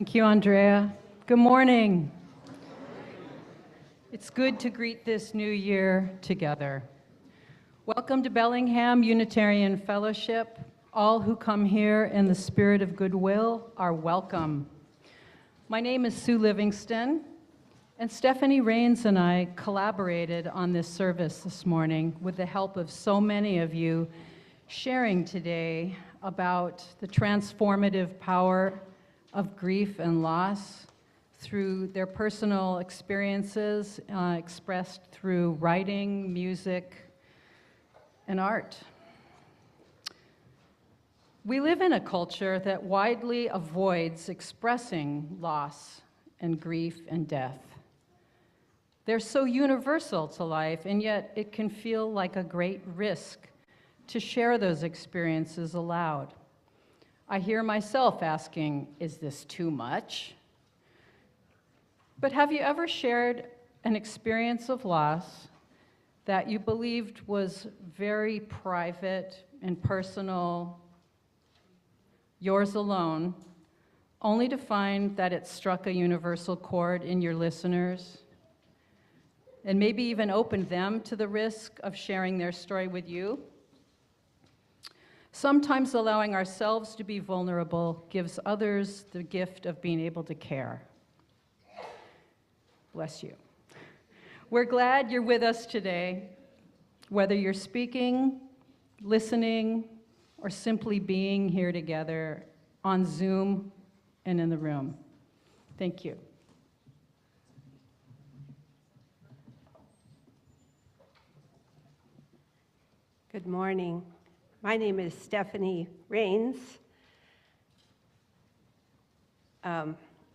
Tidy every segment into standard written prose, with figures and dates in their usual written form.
Thank you, Andrea. Good morning. It's good to greet this new year together. Welcome to Bellingham Unitarian Fellowship. All who come here in the spirit of goodwill are welcome. My name is Sue Livingston, and Steffany Rains and I collaborated on this service this morning with the help of so many of you sharing today about the transformative power of grief and loss through their personal experiences expressed through writing, music, and art. We live in a culture that widely avoids expressing loss and grief and death. They're so universal to life, and yet it can feel like a great risk to share those experiences aloud. I hear myself asking, is this too much? But have you ever shared an experience of loss that you believed was very private and personal, yours alone, only to find that it struck a universal chord in your listeners, and maybe even opened them to the risk of sharing their story with you? Sometimes allowing ourselves to be vulnerable gives others the gift of being able to care. Bless you. We're glad you're with us today, whether you're speaking, listening, or simply being here together on Zoom and in the room. Thank you. Good morning. My name is Steffany Rains.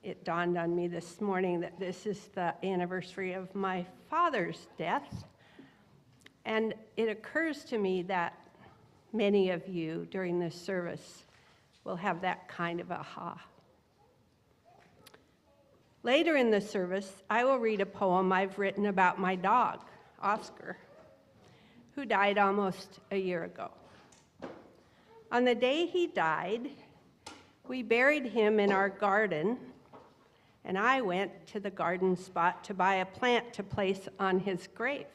It dawned on me this morning that this is the anniversary of my father's death. And it occurs to me that many of you during this service will have that kind of aha. Later in the service, I will read a poem I've written about my dog, Oscar, who died almost a year ago. On the day he died, we buried him in our garden, and I went to the garden spot to buy a plant to place on his grave.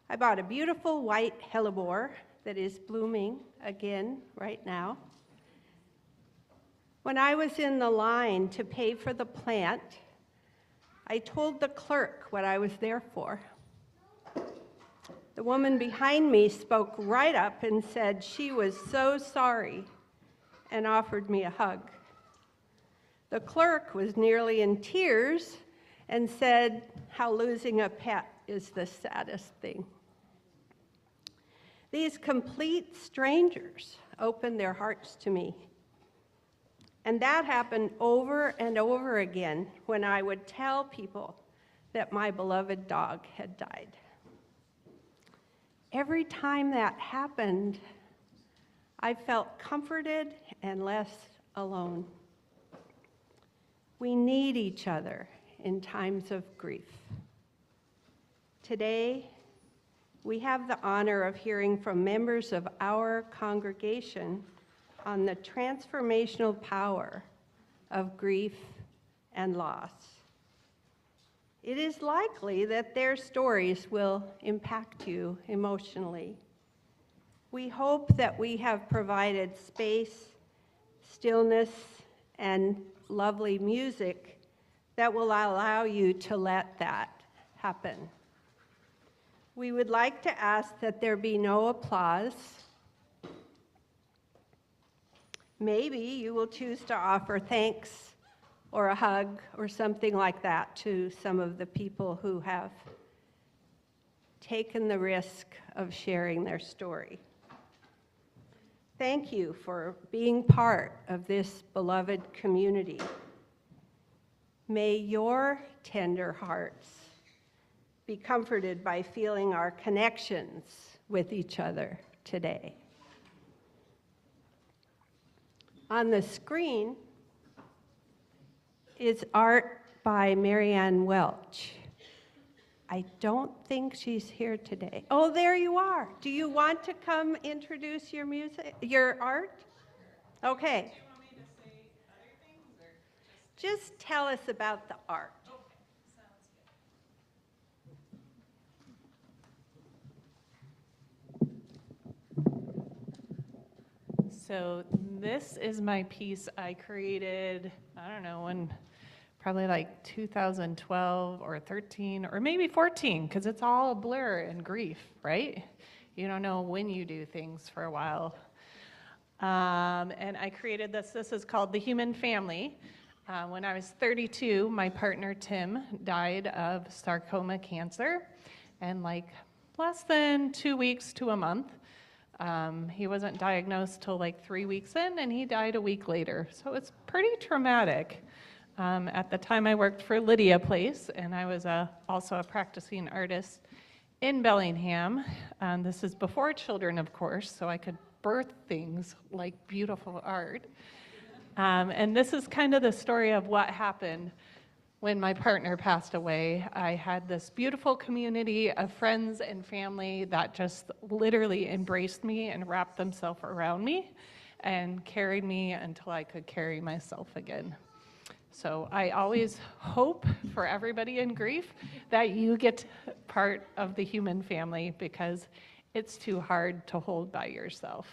I bought a beautiful white hellebore that is blooming again right now. When I was in the line to pay for the plant, I told the clerk what I was there for. The woman behind me spoke right up and said she was so sorry and offered me a hug. The clerk was nearly in tears and said how losing a pet is the saddest thing. These complete strangers opened their hearts to me. And that happened over and over again when I would tell people that my beloved dog had died. Every time that happened, I felt comforted and less alone. We need each other in times of grief. Today, we have the honor of hearing from members of our congregation on the transformational power of grief and loss. It is likely that their stories will impact you emotionally. We hope that we have provided space, stillness, and lovely music that will allow you to let that happen. We would like to ask that there be no applause. Maybe you will choose to offer thanks or a hug or something like that to some of the people who have taken the risk of sharing their story. Thank you for being part of this beloved community. May your tender hearts be comforted by feeling our connections with each other today. On the screen is art by Marianne Welch. I don't think she's here today. Oh, there you are. Do you want to come introduce your music, your art? Okay. Do you want me to say other things? just tell us about the art. So this is my piece I created, I don't know, when probably like 2012 or 13 or maybe 14, because it's all a blur and grief, right? You don't know when you do things for a while. And I created this. This is called The Human Family. When I was 32, my partner Tim died of sarcoma cancer, and like less than 2 weeks to a month. He wasn't diagnosed till like 3 weeks in, and he died a week later. So it's pretty traumatic. At the time, I worked for Lydia Place, and I was also a practicing artist in Bellingham. This is before children, of course, so I could birth things like beautiful art. And this is kind of the story of what happened when my partner passed away. I had this beautiful community of friends and family that just literally embraced me and wrapped themselves around me and carried me until I could carry myself again. So I always hope for everybody in grief that you get part of the human family, because it's too hard to hold by yourself.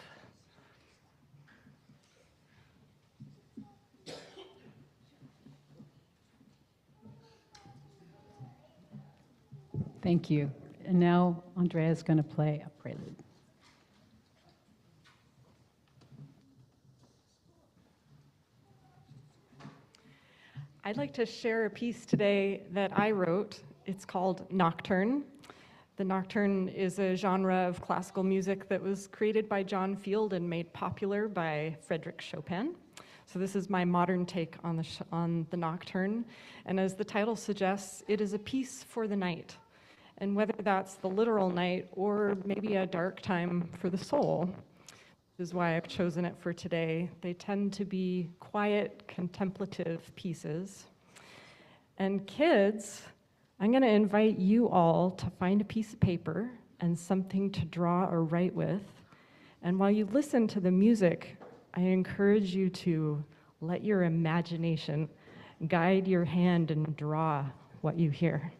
Thank you. And now Andrea is going to play a prelude. I'd like to share a piece today that I wrote. It's called Nocturne. The Nocturne is a genre of classical music that was created by John Field and made popular by Frédéric Chopin. So this is my modern take on the Nocturne. And as the title suggests, it is a piece for the night. And whether that's the literal night or maybe a dark time for the soul, is why I've chosen it for today. They tend to be quiet, contemplative pieces. And kids, I'm going to invite you all to find a piece of paper and something to draw or write with. And while you listen to the music, I encourage you to let your imagination guide your hand and draw what you hear.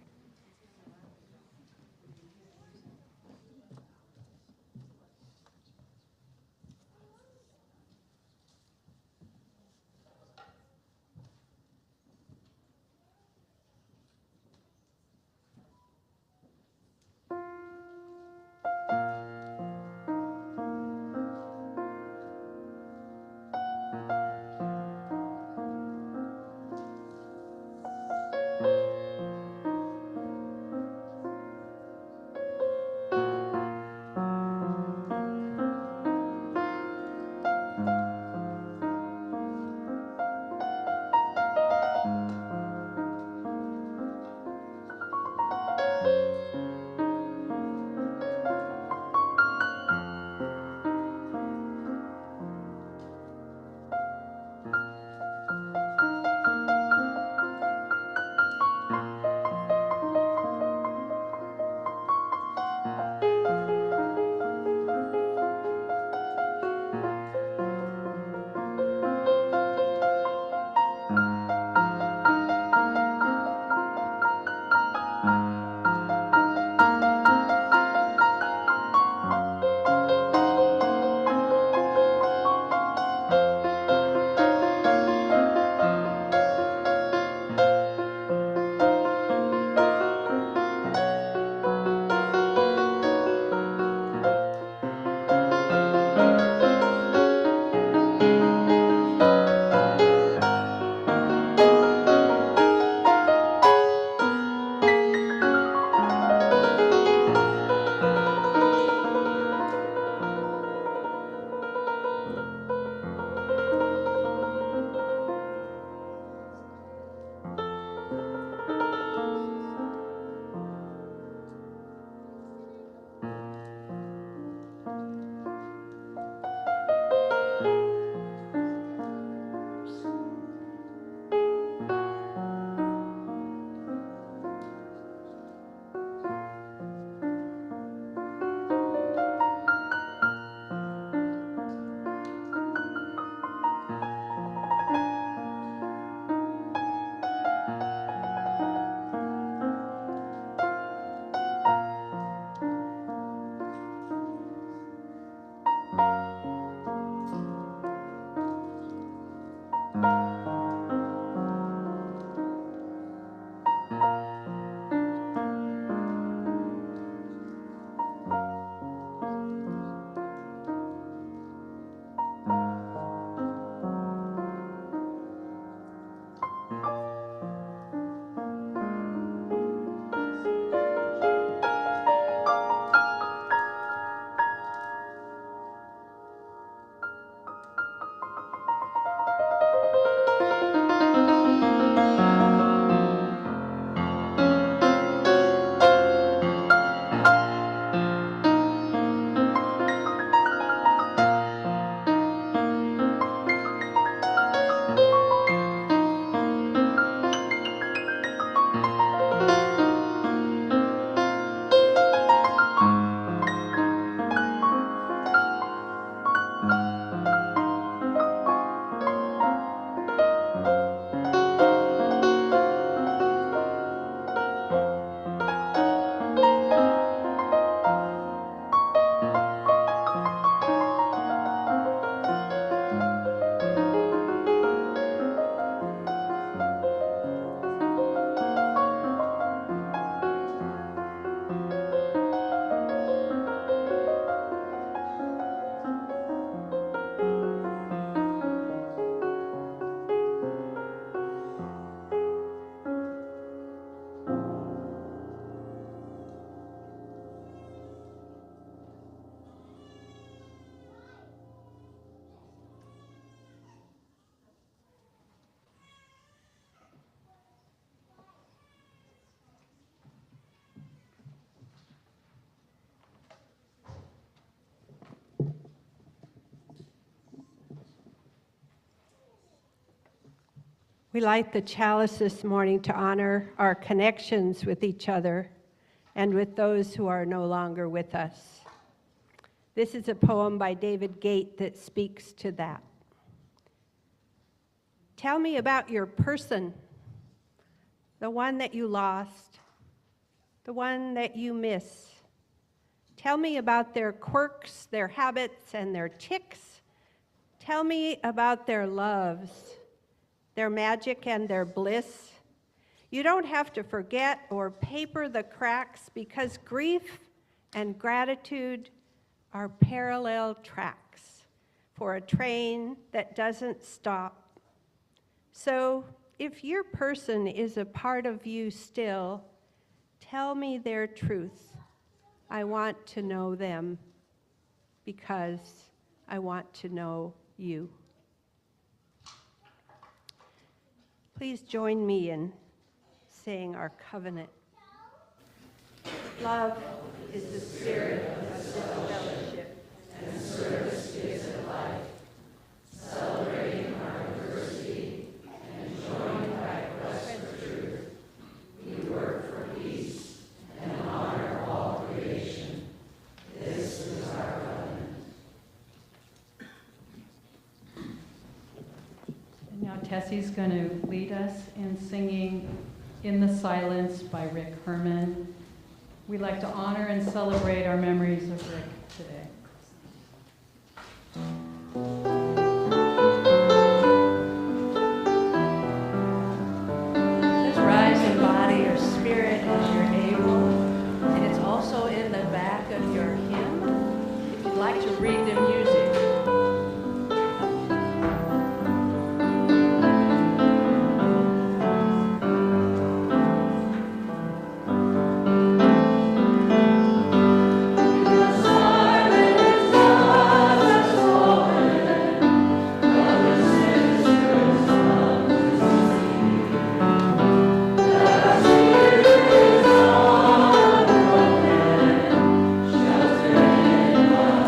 We light the chalice this morning to honor our connections with each other and with those who are no longer with us. This is a poem by David Gate that speaks to that. Tell me about your person, the one that you lost, the one that you miss. Tell me about their quirks, their habits, and their tics. Tell me about their loves, their magic and their bliss. You don't have to forget or paper the cracks, because grief and gratitude are parallel tracks for a train that doesn't stop. So if your person is a part of you still, tell me their truth. I want to know them because I want to know you. Please join me in saying our covenant. Love is the spirit of civil fellowship, and service gives it life. Celebrating our diversity and joined by quest for truth, we work for peace and honor all creation. This is our covenant. And now Tessie's going to lead us in singing In the Silence by Rick Herman. We'd like to honor and celebrate our memories of Rick today. Let's rise in body or spirit as you're able. And it's also in the back of your hymn if you'd like to read the music. Shelter in us.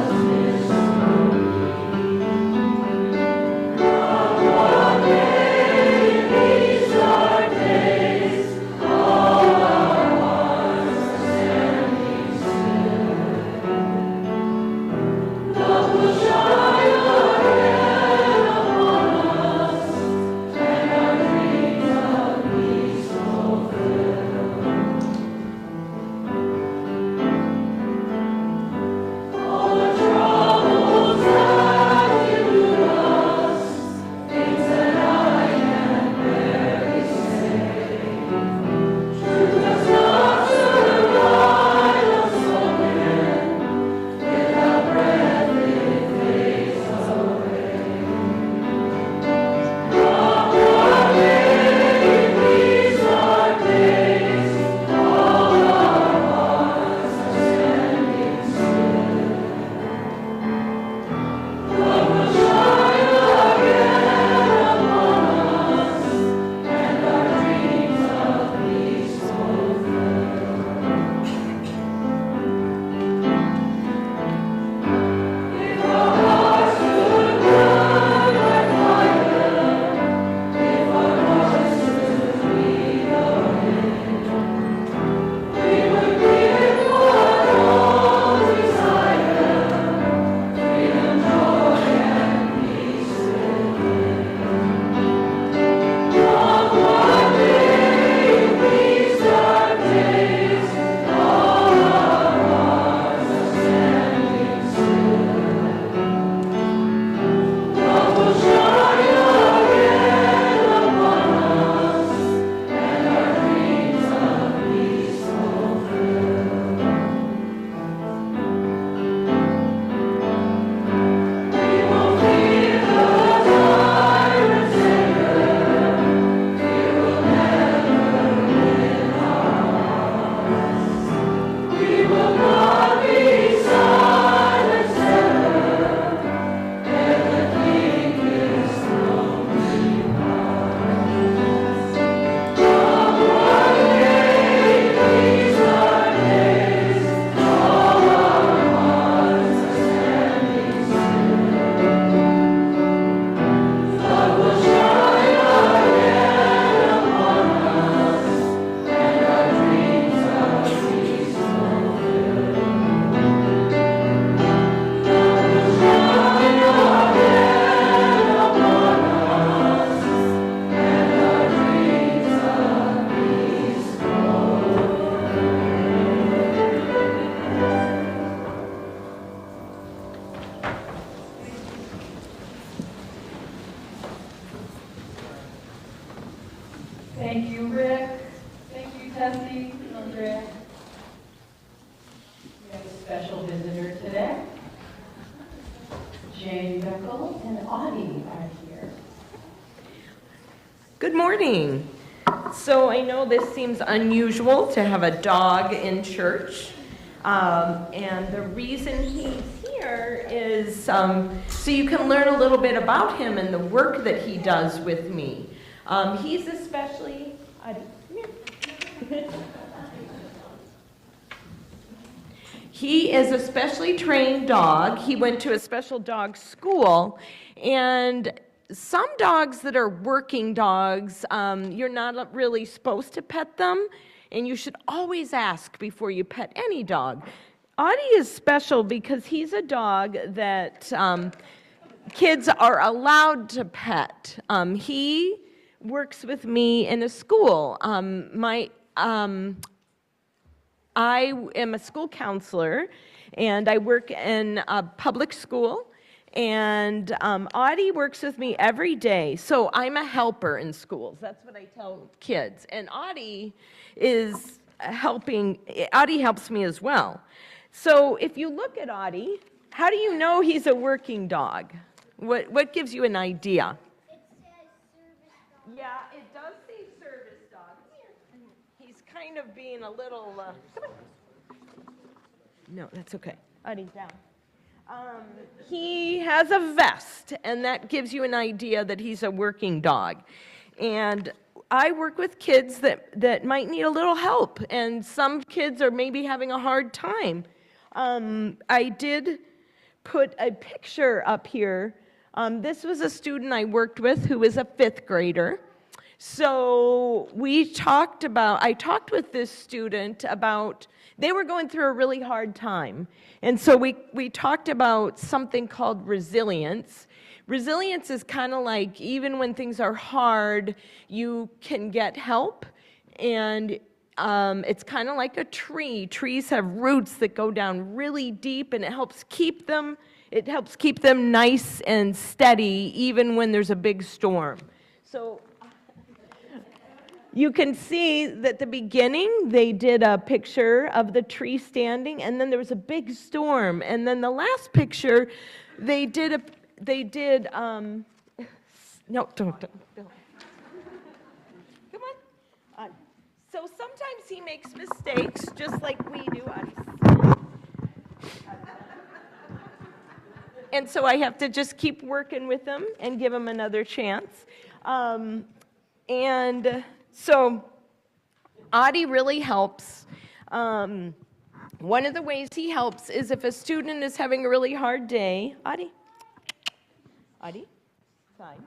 Tessie, Andrea. We have a special visitor today. Jane Beckel and Audie are here. Good morning. So I know this seems unusual to have a dog in church. And the reason he's here is so you can learn a little bit about him and the work that he does with me. He's especially... He is a specially trained dog. He went to a special dog school, and some dogs that are working dogs, you're not really supposed to pet them, and you should always ask before you pet any dog. Audie is special because he's a dog that kids are allowed to pet. He works with me in a school. I am a school counselor, and I work in a public school, and Audie works with me every day. So I'm a helper in schools. That's what I tell kids. And Audie helps me as well. So if you look at Audie, how do you know he's a working dog? What gives you an idea? It says service dog. Yeah, it does say service dog. He's kind of being a little, come on. No, that's okay. Audie, down. He has a vest, and that gives you an idea that he's a working dog. And I work with kids that might need a little help, and some kids are maybe having a hard time. I did put a picture up here. This was a student I worked with who was a 5th grader. So I talked with this student about, they were going through a really hard time. And so we talked about something called resilience. Resilience is kind of like, even when things are hard, you can get help. And it's kind of like a tree. Trees have roots that go down really deep, and it helps keep them nice and steady, even when there's a big storm. So you can see that at the beginning, they did a picture of the tree standing, and then there was a big storm. And then the last picture, no, don't. Come on. So sometimes he makes mistakes, just like we do. And so I have to just keep working with him and give him another chance. So Audie really helps. One of the ways he helps is if a student is having a really hard day. Audie, fine.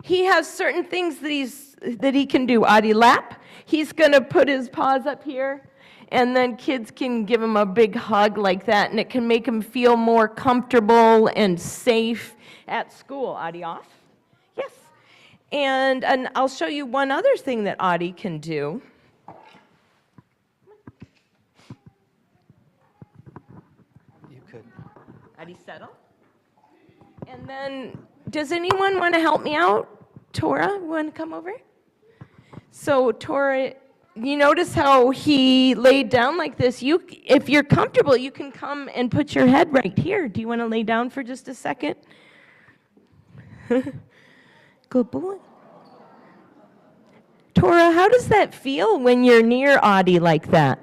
He has certain things that he can do. Audie, lap. He's going to put his paws up here, and then kids can give him a big hug like that, and it can make him feel more comfortable and safe at school. Audie, off. Yes. And I'll show you one other thing that Audie can do. You could. Audie, settle. And then, does anyone want to help me out? Tora, want to come over? So, Tora, you notice how he laid down like this? If you're comfortable, you can come and put your head right here. Do you want to lay down for just a second? Good boy. Tora, how does that feel when you're near Audie like that?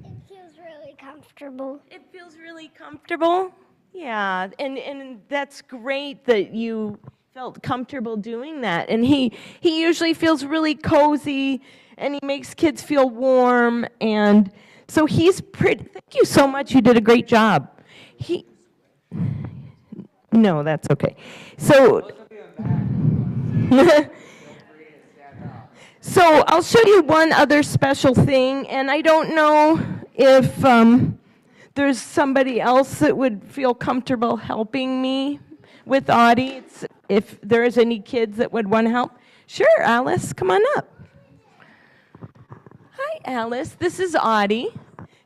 It feels really comfortable. It feels really comfortable? Yeah, and that's great that you felt comfortable doing that. And he usually feels really cozy, and he makes kids feel warm, and so he's pretty. Thank you so much. You did a great job. No, that's okay. So. So I'll show you one other special thing, and I don't know if there's somebody else that would feel comfortable helping me with Audie. If there's any kids that would want to help. Sure, Alice, come on up. Hi, Alice. This is Audie.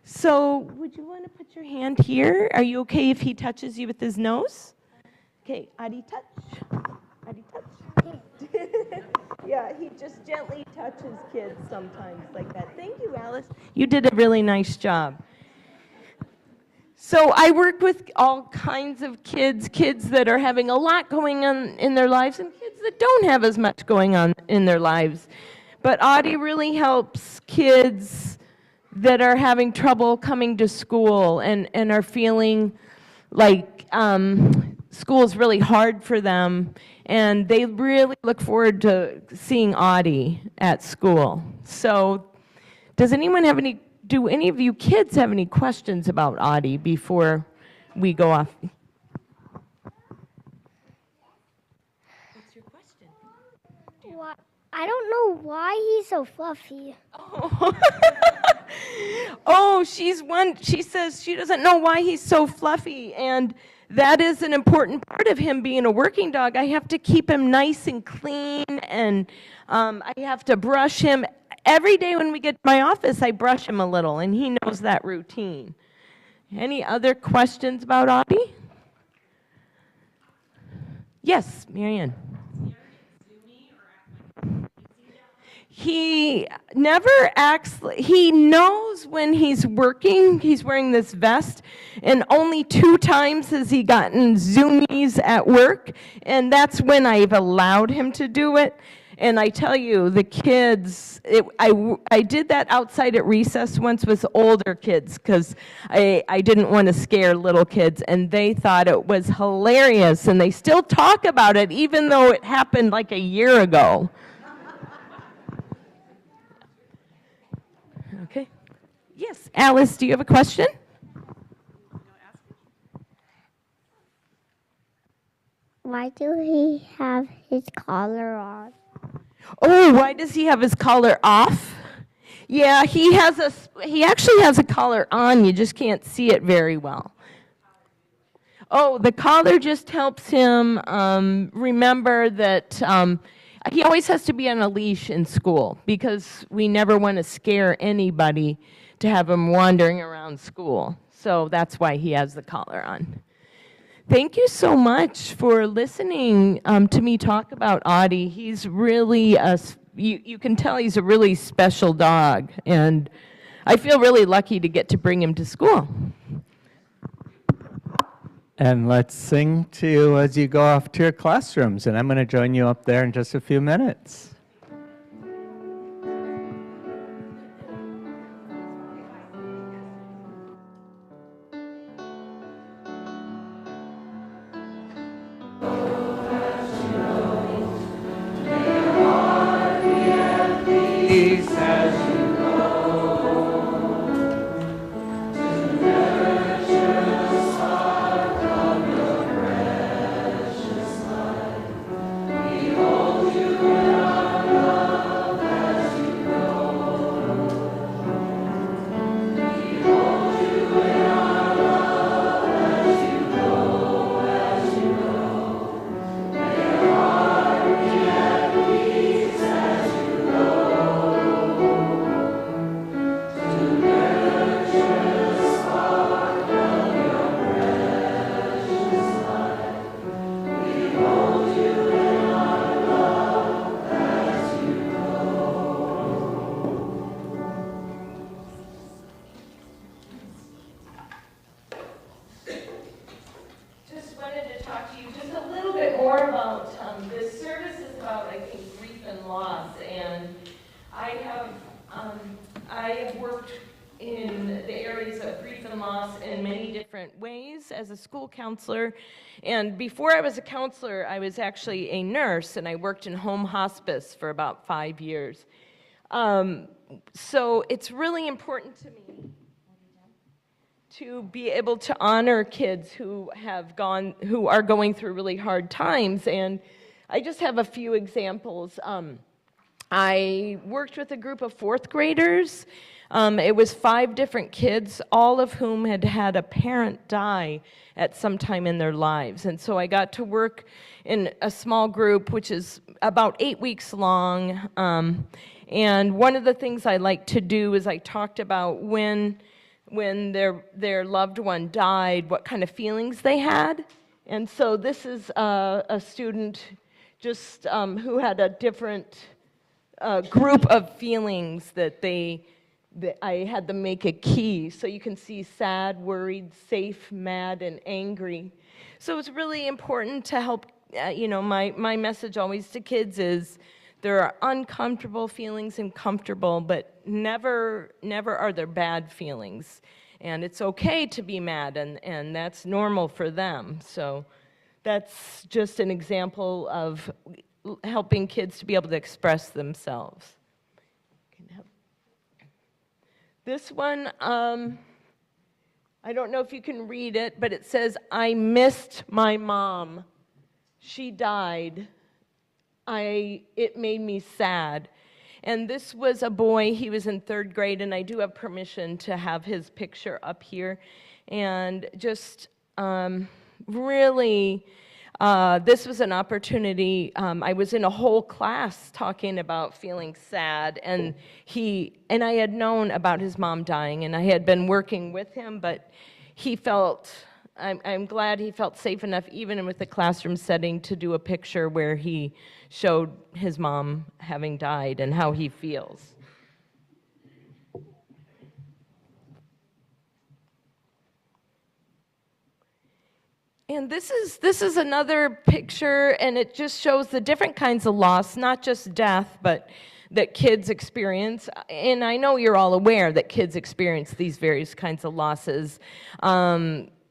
So would you want to put your hand here? Are you okay if he touches you with his nose? Okay, Audie, touch. Audie, touch. Yeah, he just gently touches kids sometimes like that. Thank you, Alice. You did a really nice job. So I work with all kinds of kids that are having a lot going on in their lives and kids that don't have as much going on in their lives. But Audie really helps kids that are having trouble coming to school and are feeling like school is really hard for them, and they really look forward to seeing Audie at school. So do any of you kids have any questions about Audie before we go off? What's your question? Why, I don't know why he's so fluffy. Oh, oh, she says she doesn't know why he's so fluffy, and that is an important part of him being a working dog. I have to keep him nice and clean, and I have to brush him. Every day when we get to my office, I brush him a little, and he knows that routine. Any other questions about Audie? Yes, Marianne. He never acts, he knows when he's working, he's wearing this vest, and only 2 times has he gotten zoomies at work, and that's when I've allowed him to do it. And I tell you, the kids, I did that outside at recess once with older kids because I didn't want to scare little kids, and they thought it was hilarious, and they still talk about it even though it happened like a year ago. Okay. Yes, Alice, do you have a question? Why do he have his collar on? Oh, why does he have his collar off? Yeah, he actually has a collar on, you just can't see it very well. Oh, the collar just helps him remember that he always has to be on a leash in school because we never want to scare anybody to have him wandering around school. So that's why he has the collar on. Thank you so much for listening to me talk about Audie. He's really, you can tell he's a really special dog, and I feel really lucky to get to bring him to school. And let's sing to you as you go off to your classrooms, and I'm going to join you up there in just a few minutes. As a school counselor, and before I was a counselor, I was actually a nurse, and I worked in home hospice for about 5 years. So it's really important to me to be able to honor kids who are going through really hard times, and I just have a few examples. I worked with a group of 4th graders. It was 5 different kids, all of whom had had a parent die at some time in their lives. And so I got to work in a small group, which is about 8 weeks long. And one of the things I like to do is I talked about when their loved one died, what kind of feelings they had. And so this is a student just who had a different group of feelings that I had them make a key. So you can see sad, worried, safe, mad, and angry. So it's really important to help, my message always to kids is there are uncomfortable feelings and comfortable, but never are there bad feelings. And it's okay to be mad, and that's normal for them. So that's just an example of helping kids to be able to express themselves. This one, I don't know if you can read it, but it says, I missed my mom. She died. It made me sad. And this was a boy, he was in 3rd grade, and I do have permission to have his picture up here. And just really, this was an opportunity. I was in a whole class talking about feeling sad, and I had known about his mom dying, and I had been working with him, but he felt, I'm glad he felt safe enough, even with the classroom setting, to do a picture where he showed his mom having died and how he feels. And this is another picture, and it just shows the different kinds of loss, not just death, but that kids experience. And I know you're all aware that kids experience these various kinds of losses.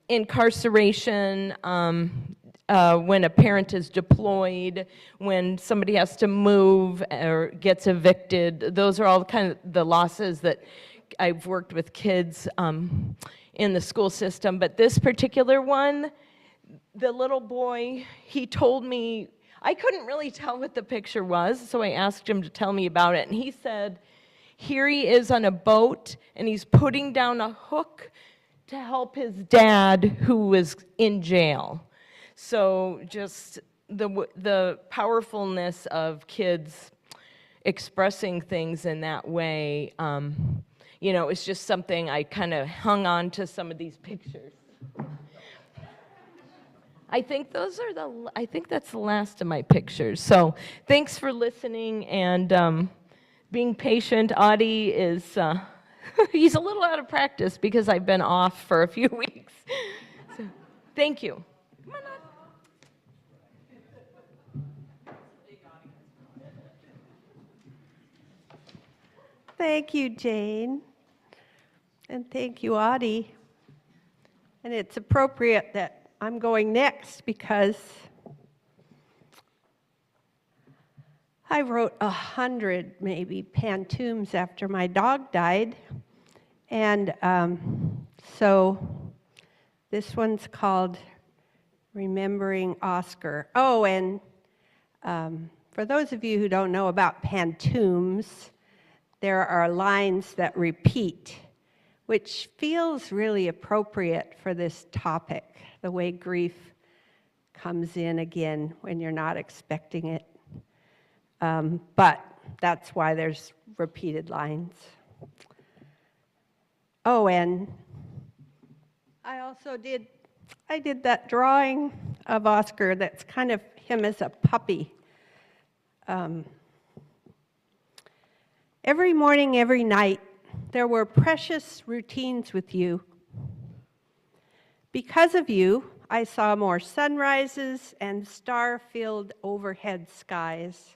Incarceration, when a parent is deployed, when somebody has to move or gets evicted. Those are all kind of the losses that I've worked with kids in the school system. But this particular one, the little boy, he told me, I couldn't really tell what the picture was, so I asked him to tell me about it. And he said, here he is on a boat, and he's putting down a hook to help his dad who was in jail. So just the powerfulness of kids expressing things in that way, it's just something I kind of hung on to some of these pictures. I think that's the last of my pictures. So thanks for listening and being patient. Audie is, he's a little out of practice because I've been off for a few weeks. So thank you. Come on, Audie. Thank you, Jane. And thank you, Audie. And it's appropriate that I'm going next because I wrote 100 maybe pantoums after my dog died. And so this one's called Remembering Oscar. Oh, and for those of you who don't know about pantoums, there are lines that repeat, which feels really appropriate for this topic, the way grief comes in again when you're not expecting it. But that's why there's repeated lines. Oh, and I did that drawing of Oscar that's kind of him as a puppy. Every morning, every night, there were precious routines with you. Because of you, I saw more sunrises and star-filled overhead skies.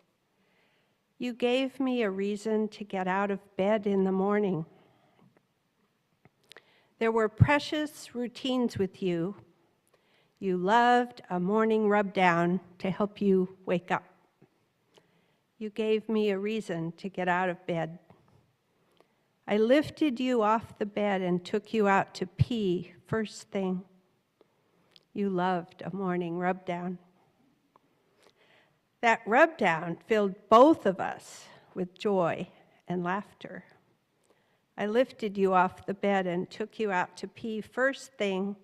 You gave me a reason to get out of bed in the morning. There were precious routines with you. You loved a morning rub down to help you wake up. You gave me a reason to get out of bed. I lifted you off the bed and took you out to pee first thing. You loved a morning rub down. That rub down filled both of us with joy and laughter. I lifted you off the bed and took you out to pee first thing.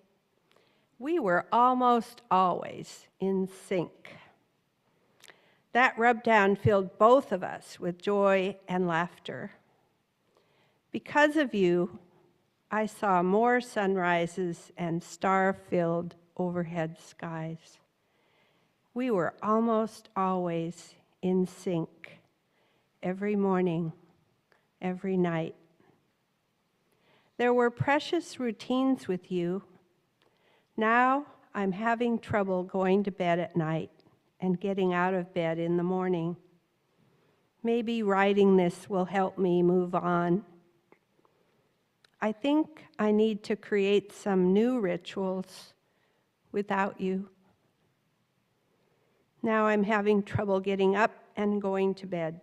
We were almost always in sync. That rub down filled both of us with joy and laughter. Because of you, I saw more sunrises and star-filled overhead skies. We were almost always in sync. every morning, every night. There were precious routines with you. Now I'm having trouble going to bed at night and getting out of bed in the morning. Maybe writing this will help me move on. I think I need to create some new rituals without you. Now I'm having trouble getting up and going to bed.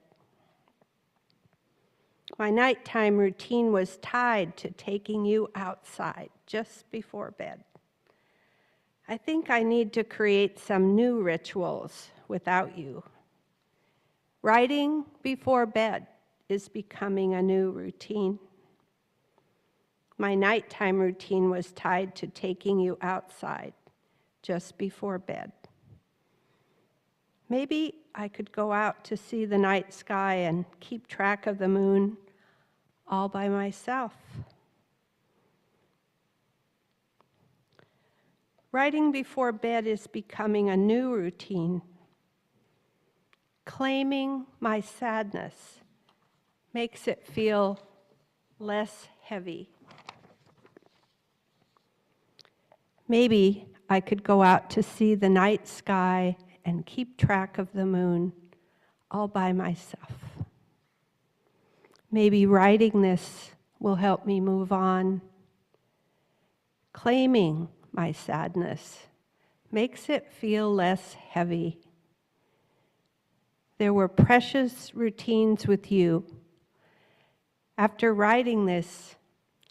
My nighttime routine was tied to taking you outside just before bed. I think I need to create some new rituals without you. Writing before bed is becoming a new routine. My nighttime routine was tied to taking you outside just before bed. Maybe I could go out to see the night sky and keep track of the moon all by myself. Writing before bed is becoming a new routine. Claiming my sadness makes it feel less heavy. Maybe I could go out to see the night sky and keep track of the moon all by myself. Maybe writing this will help me move on. Claiming my sadness makes it feel less heavy. There were precious routines with you. After writing this,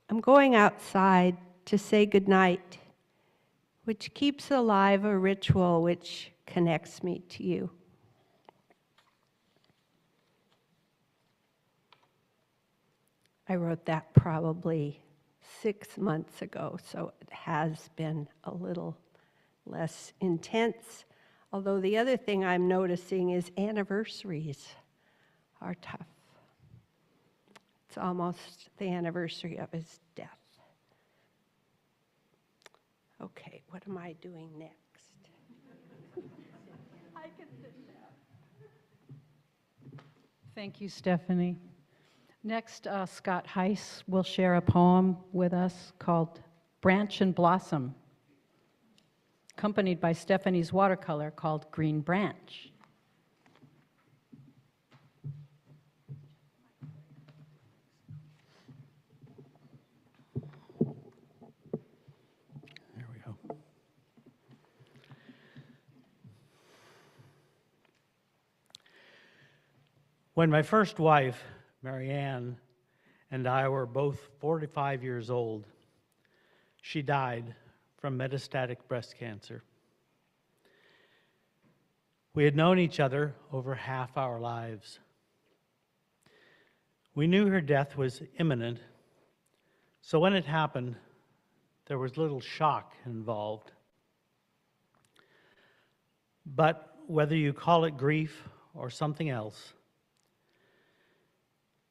I'm going outside to say goodnight, which keeps alive a ritual which connects me to you. I wrote that probably 6 months ago, so it has been a little less intense. Although the other thing I'm noticing is anniversaries are tough. It's almost the anniversary of his death. Okay, what am I doing next? I can sit down. Thank you, Steffany. Next, Scott Heiss will share a poem with us called Branch and Blossom, accompanied by Steffany's watercolor called Green Branch. There we go. When my first wife, Marianne, and I were both 45 years old, she died from metastatic breast cancer. We had known each other over half our lives. We knew her death was imminent, so when it happened, there was little shock involved. But whether you call it grief or something else,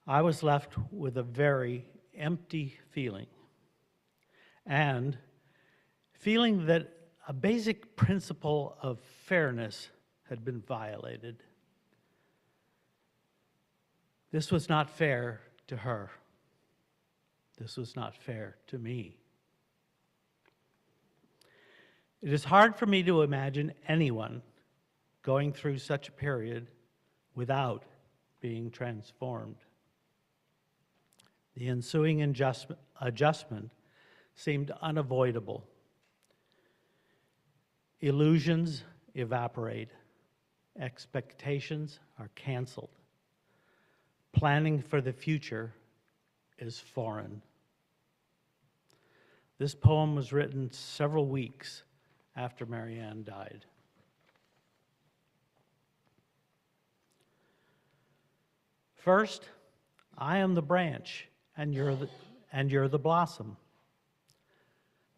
I was left with a very empty feeling, and feeling that a basic principle of fairness had been violated. This was not fair to her. This was not fair to me. It is hard for me to imagine anyone going through such a period without being transformed. The ensuing adjustment seemed unavoidable. Illusions evaporate. Expectations are canceled. Planning for the future is foreign. This poem was written several weeks after Marianne died. First, I am the branch, and you're the blossom.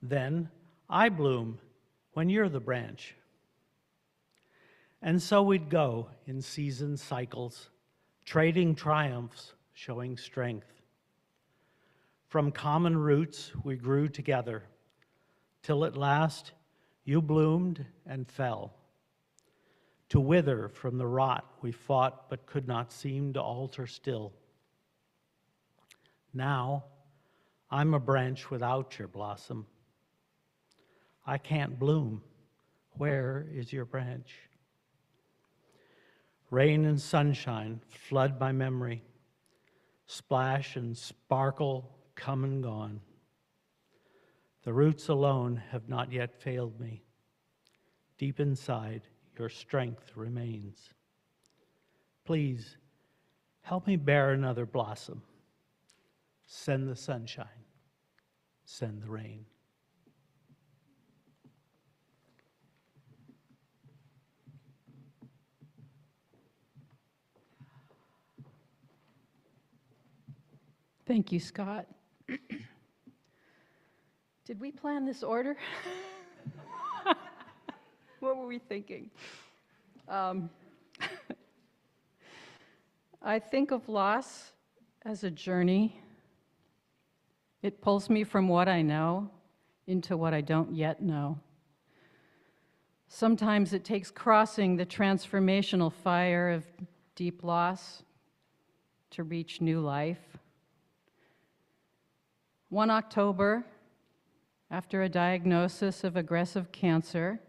Then I bloom when you're the branch. And so we'd go in season cycles, trading triumphs, showing strength. From common roots we grew together, till at last you bloomed and fell. to wither from the rot we fought but could not seem to alter still. Now, I'm a branch without your blossom. I can't bloom. Where is your branch? Rain and sunshine flood my memory. Splash and sparkle come and gone. The roots alone have not yet failed me. Deep inside, your strength remains. Please, help me bear another blossom. Send the sunshine. Send the rain. Thank you, Scott. Did we plan this order? What were we thinking? I think of loss as a journey. It pulls me from what I know into what I don't yet know. Sometimes it takes crossing the transformational fire of deep loss to reach new life. One October, after a diagnosis of aggressive cancer,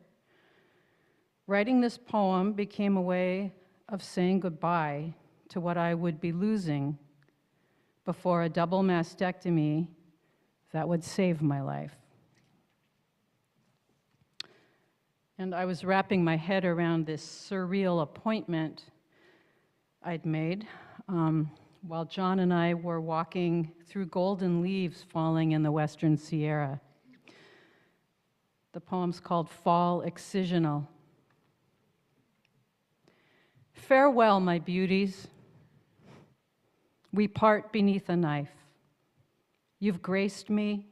writing this poem became a way of saying goodbye to what I would be losing before a double mastectomy that would save my life. And I was wrapping my head around this surreal appointment I'd made while John and I were walking through golden leaves falling in the Western Sierra. The poem's called Fall Excisional. Farewell, my beauties. We part beneath a knife. You've graced me,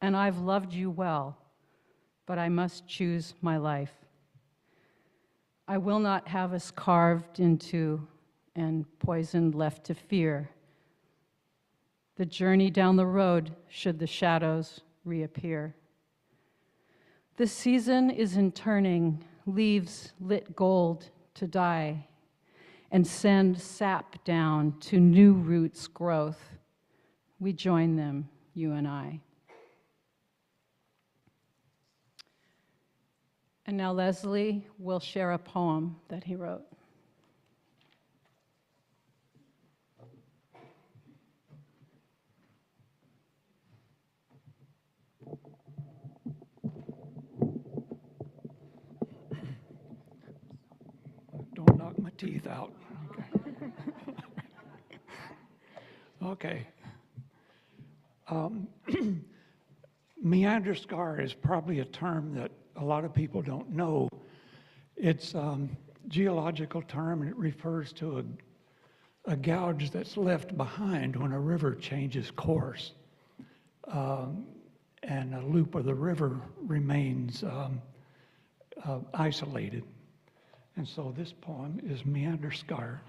and I've loved you well, but I must choose my life. I will not have us carved into and poisoned left to fear the journey down the road should the shadows reappear. The season is in turning, leaves lit gold to die and send sap down to new roots' growth. We join them, you and I. And now Leslie will share a poem that he wrote. Don't knock my teeth out. Okay. Meander scar is probably a term that a lot of people don't know. It's a geological term, and it refers to a gouge that's left behind when a river changes course. And a loop of the river remains isolated. And so this poem is Meander Scar.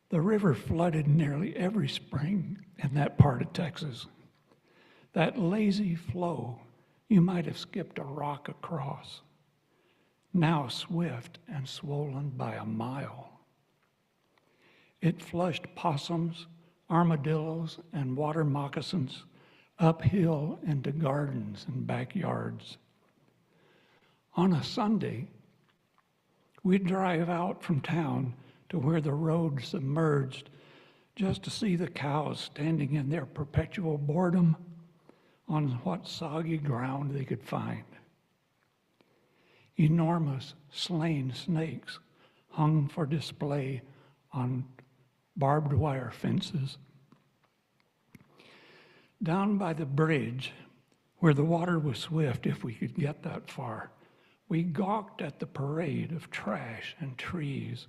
The river flooded nearly every spring in that part of Texas. That lazy flow, you might have skipped a rock across, now swift and swollen by a mile. It flushed possums, armadillos, and water moccasins uphill into gardens and backyards. On a Sunday, we'd drive out from town to where the road submerged just to see the cows standing in their perpetual boredom on what soggy ground they could find. Enormous slain snakes hung for display on barbed wire fences. Down by the bridge, where the water was swift if we could get that far, we gawked at the parade of trash and trees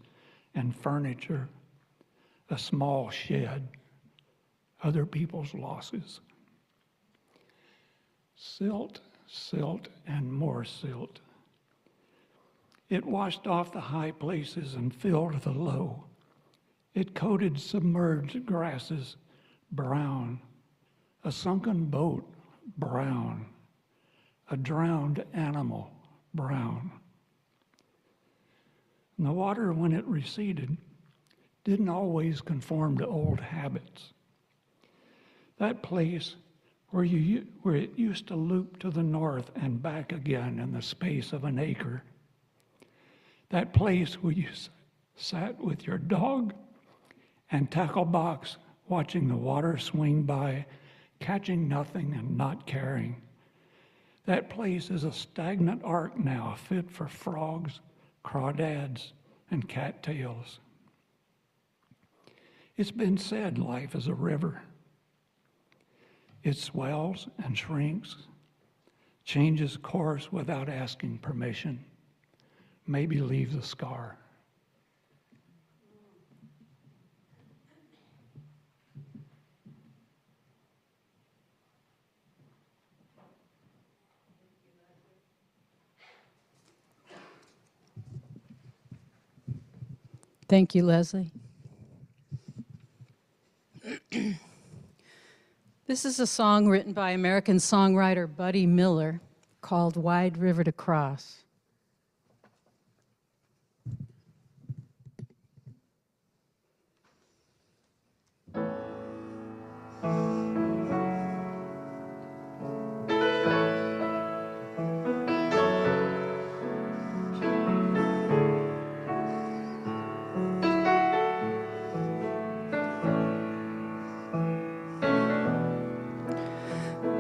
and furniture, a small shed, other people's losses. Silt, silt, and more silt. It washed off the high places and filled the low. It coated submerged grasses brown, a sunken boat brown, a drowned animal, brown. And the water, when it receded, didn't always conform to old habits. That place where it used to loop to the north and back again in the space of an acre, that place where you sat with your dog and tackle box watching the water swing by, catching nothing and not caring. That place is a stagnant ark now, fit for frogs, crawdads, and cattails. It's been said life is a river. It swells and shrinks, changes course without asking permission, maybe leaves a scar. Thank you, Leslie. This is a song written by American songwriter Buddy Miller called Wide River to Cross.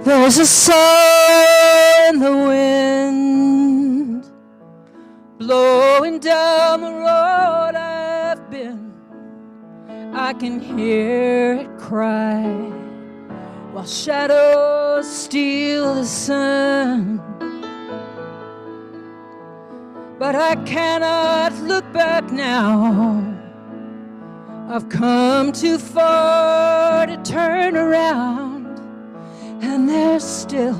There's a sigh in the wind blowing down the road I've been. I can hear it cry while shadows steal the sun. But I cannot look back now. I've come too far to turn around. And there's still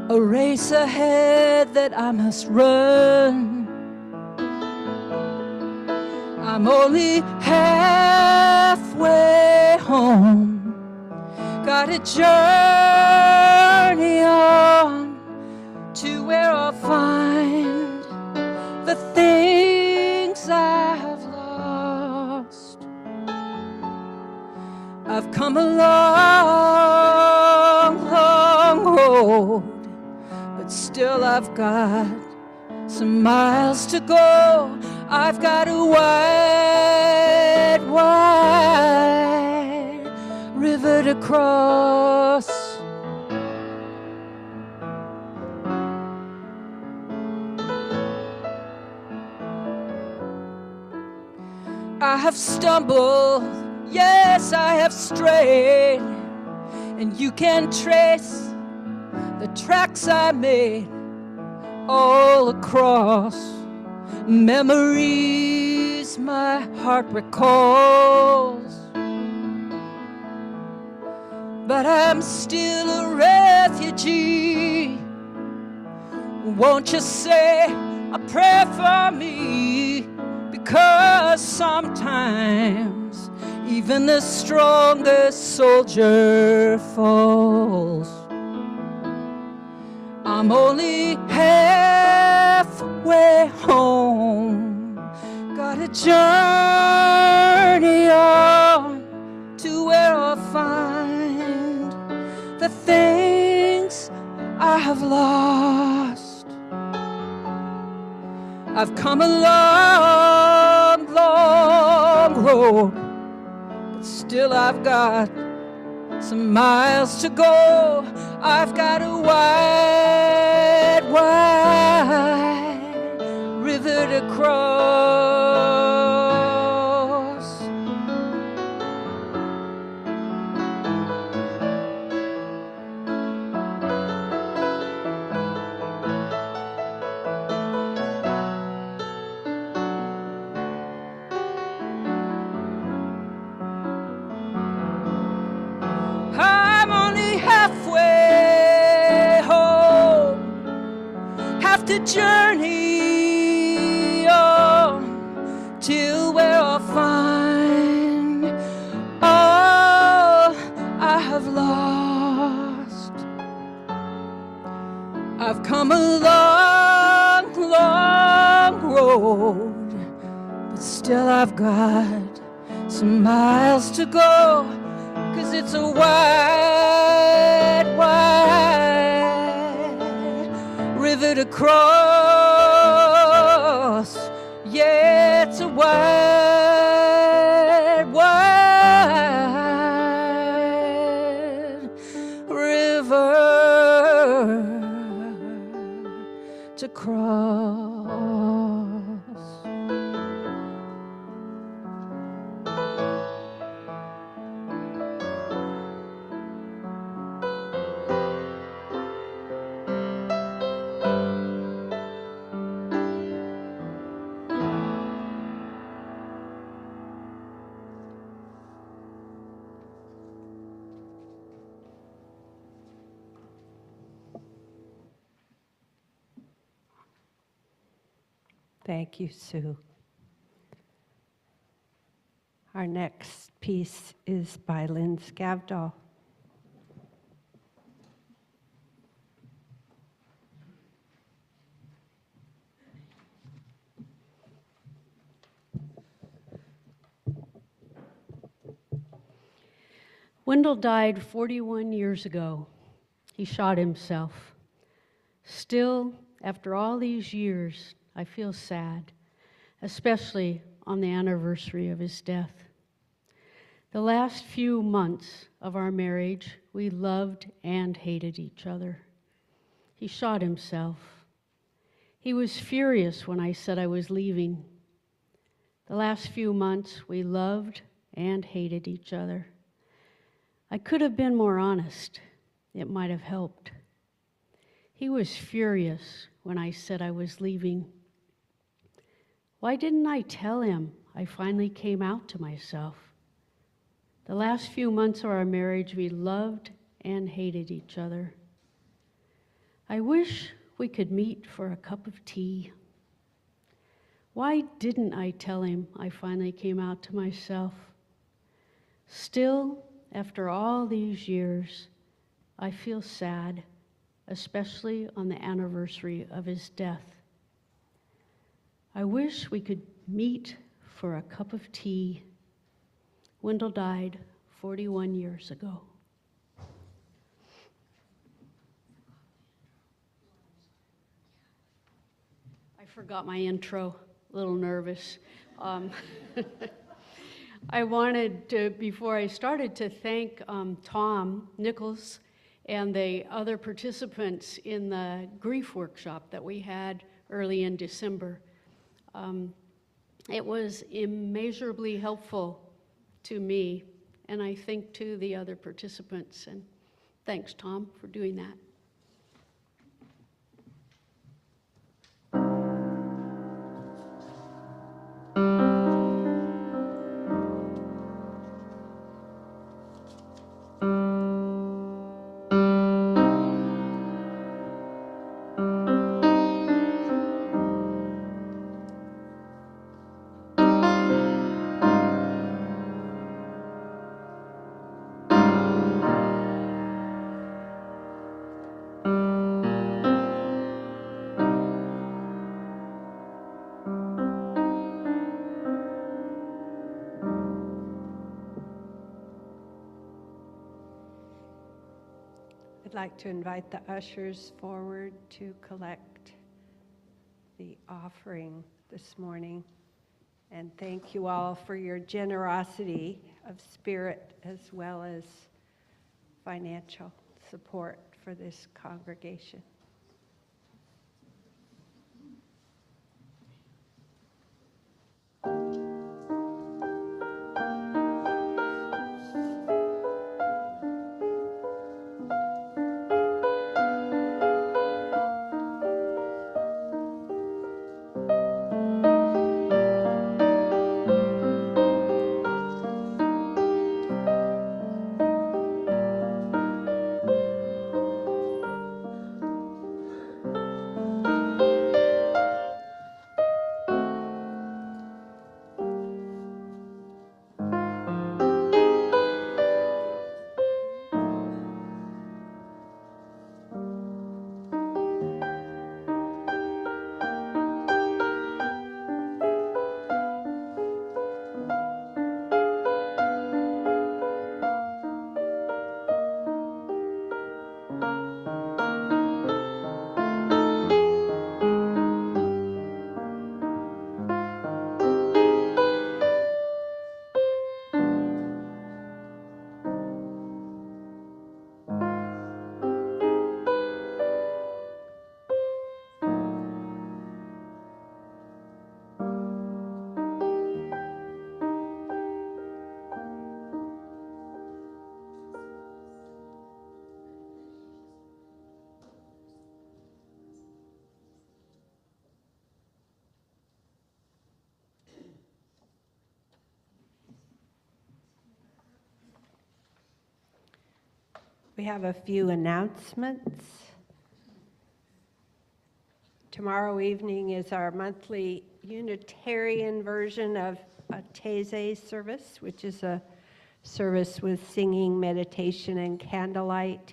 a race ahead that I must run. I'm only halfway home. Gotta journey on to where I'll find the things I have lost. I've come a long road, but still I've got some miles to go. I've got a wide river to cross. I have stumbled, yes, I have strayed, and you can trace the tracks I made all across. Memories my heart recalls, but I'm still a refugee. Won't you say a prayer for me? Because sometimes even the strongest soldier falls. I'm only halfway home. Gotta journey on to where I'll find the things I have lost. I've come a long road, but still I've got some miles to go. I've got a wide river to cross. I'm only halfway home, have to journey on till where I'll find all I have lost. I've come a long, long road, but still I've got some miles to go, 'cause it's a wide, wide river to cross. Yeah, it's a wide, wide river to cross. Thank you, Sue. Our next piece is by Lynn Skavdahl. Wendell died 41 years ago. He shot himself. Still, after all these years, I feel sad, especially on the anniversary of his death. The last few months of our marriage, we loved and hated each other. He shot himself. He was furious when I said I was leaving. The last few months, we loved and hated each other. I could have been more honest. It might have helped. He was furious when I said I was leaving. Why didn't I tell him I finally came out to myself? The last few months of our marriage, we loved and hated each other. I wish we could meet for a cup of tea. Why didn't I tell him I finally came out to myself? Still, after all these years, I feel sad, especially on the anniversary of his death. I wish we could meet for a cup of tea. Wendell died 41 years ago. I forgot my intro, a little nervous. I wanted to, before I started, to thank Tom Nichols and the other participants in the grief workshop that we had early in December. It was immeasurably helpful to me, and I think to the other participants. And thanks, Tom, for doing that. I'd like to invite the ushers forward to collect the offering this morning. And thank you all for your generosity of spirit as well as financial support for this congregation. We have a few announcements. Tomorrow evening is our monthly Unitarian version of a Taizé service, which is a service with singing, meditation, and candlelight.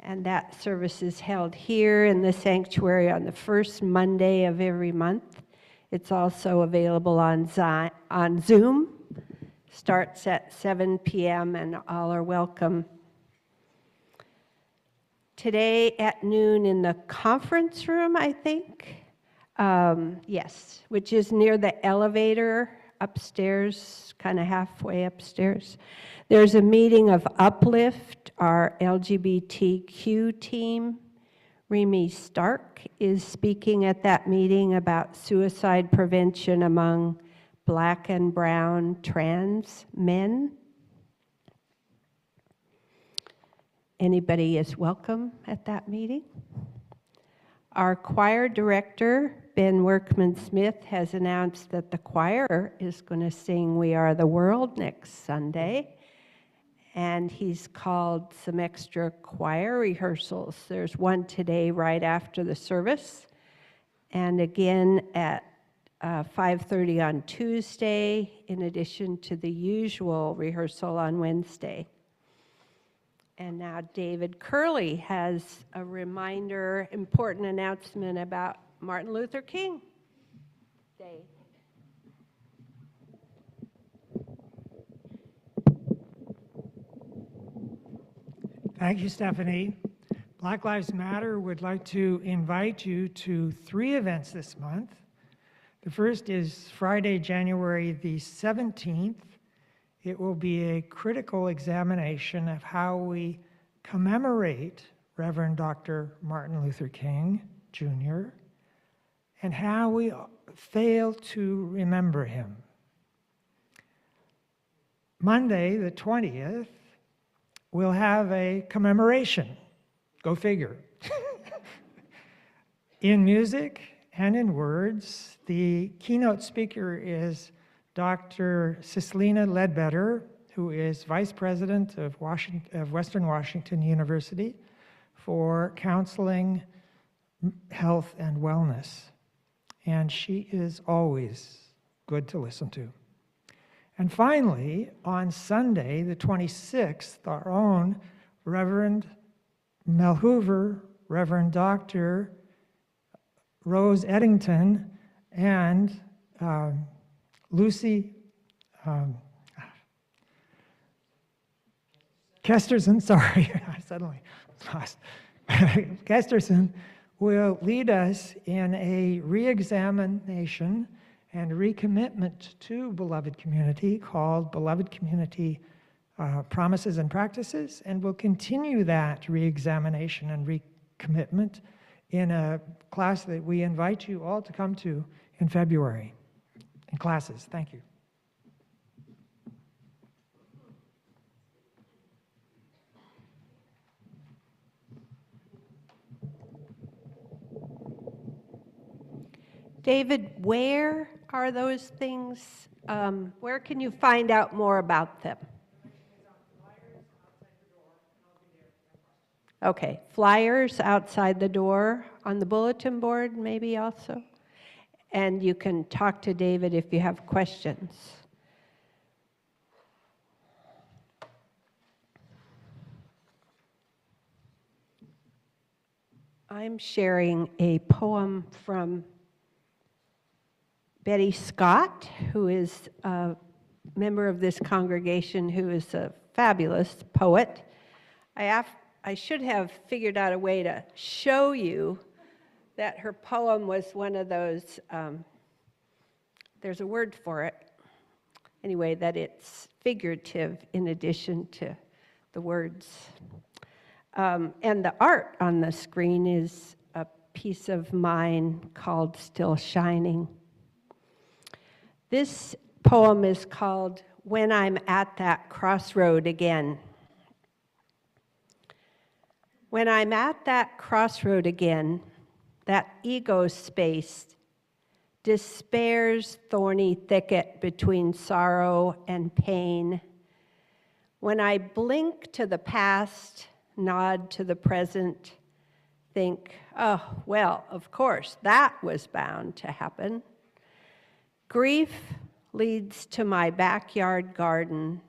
And that service is held here in the sanctuary on the first Monday of every month. It's also available on Zoom. Starts at 7 p.m. and all are welcome. Today at noon in the conference room, I think. Yes, which is near the elevator upstairs, kind of halfway upstairs. There's a meeting of Uplift, our LGBTQ team. Remy Stark is speaking at that meeting about suicide prevention among Black and brown trans men. Anybody is welcome at that meeting. Our choir director, Ben Workman-Smith, has announced that the choir is going to sing We Are the World next Sunday. And he's called some extra choir rehearsals. There's one today right after the service, and again at 5:30 on Tuesday, in addition to the usual rehearsal on Wednesday. And now David Curley has a reminder, important announcement about Martin Luther King Day. Thank you, Steffany. Black Lives Matter would like to invite you to 3 events this month. The first is Friday, January the 17th. It will be a critical examination of how we commemorate Reverend Dr. Martin Luther King, Jr., and how we fail to remember him. Monday, the 20th, we'll have a commemoration. Go figure. In music and in words, the keynote speaker is Dr. Cislina Ledbetter, who is Vice President of Western Washington University for Counseling, Health, and Wellness. And she is always good to listen to. And finally, on Sunday, the 26th, our own Reverend Mel Hoover, Reverend Dr. Rose Eddington, and Lucy Kesterson, sorry, I suddenly lost. Kesterson will lead us in a re-examination and recommitment to Beloved Community called Beloved Community Promises and Practices, and we'll continue that re-examination and recommitment in a class that we invite you all to come to in February. In classes, thank you. David, where are those things? Where can you find out more about them? Okay, flyers outside the door on the bulletin board maybe also. And you can talk to David if you have questions. I'm sharing a poem from Betty Scott, who is a member of this congregation, who is a fabulous poet. I should have figured out a way to show you that her poem was one of those, there's a word for it, anyway, that it's figurative in addition to the words. And the art on the screen is a piece of mine called Still Shining. This poem is called When I'm at That Crossroad Again. When I'm at that crossroad again, that ego space, despair's thorny thicket between sorrow and pain, when I blink to the past, nod to the present, think, oh, well, of course, that was bound to happen. Grief leads to my backyard garden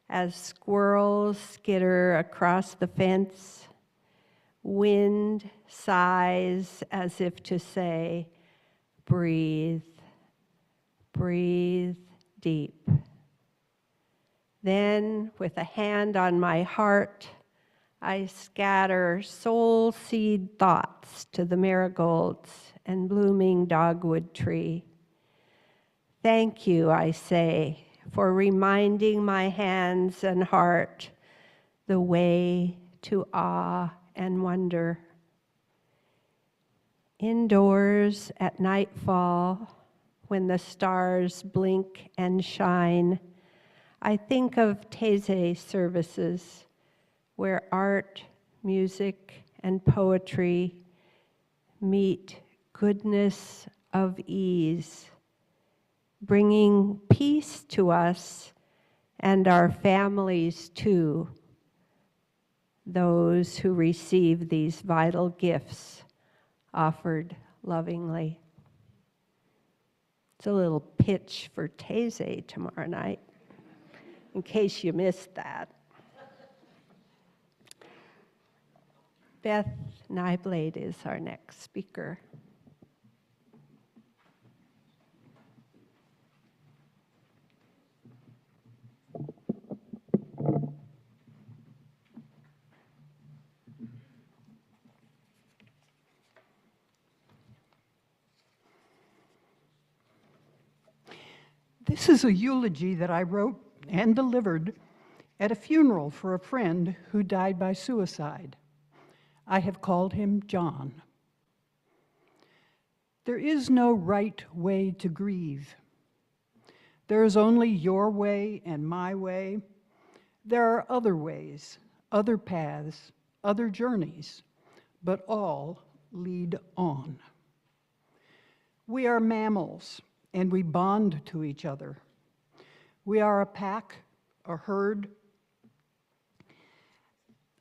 as squirrels skitter across the fence. Wind sighs as if to say, breathe, breathe deep. Then, with a hand on my heart, I scatter soul seed thoughts to the marigolds and blooming dogwood tree. Thank you, I say, for reminding my hands and heart the way to awe and wonder. Indoors at nightfall, when the stars blink and shine, I think of Taizé services where art, music, and poetry meet goodness of ease, bringing peace to us and our families too, those who receive these vital gifts offered lovingly. It's a little pitch for Taizé tomorrow night, in case you missed that. Beth Nyblade is our next speaker. This is a eulogy that I wrote and delivered at a funeral for a friend who died by suicide. I have called him John. There is no right way to grieve. There is only your way and my way. There are other ways, other paths, other journeys, but all lead on. We are mammals, and we bond to each other. We are a pack, a herd,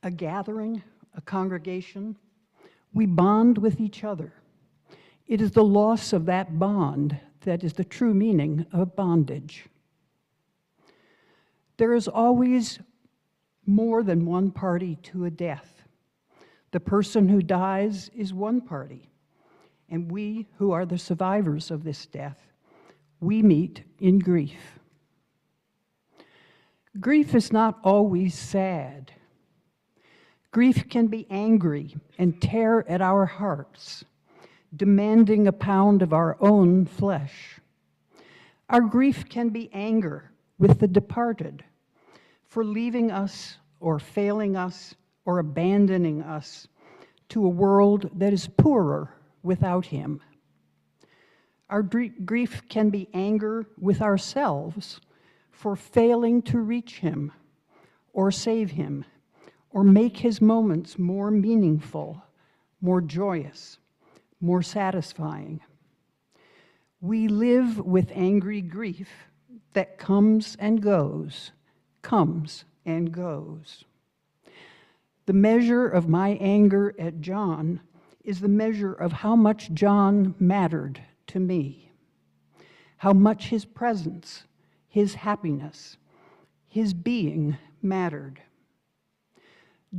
a gathering, a congregation. We bond with each other. It is the loss of that bond that is the true meaning of bondage. There is always more than one party to a death. The person who dies is one party, and we who are the survivors of this death, we meet in grief. Grief is not always sad. Grief can be angry and tear at our hearts, demanding a pound of our own flesh. Our grief can be anger with the departed for leaving us or failing us or abandoning us to a world that is poorer without him. Our grief can be anger with ourselves for failing to reach him or save him or make his moments more meaningful, more joyous, more satisfying. We live with angry grief that comes and goes, comes and goes. The measure of my anger at John is the measure of how much John mattered to me, how much his presence, his happiness, his being mattered.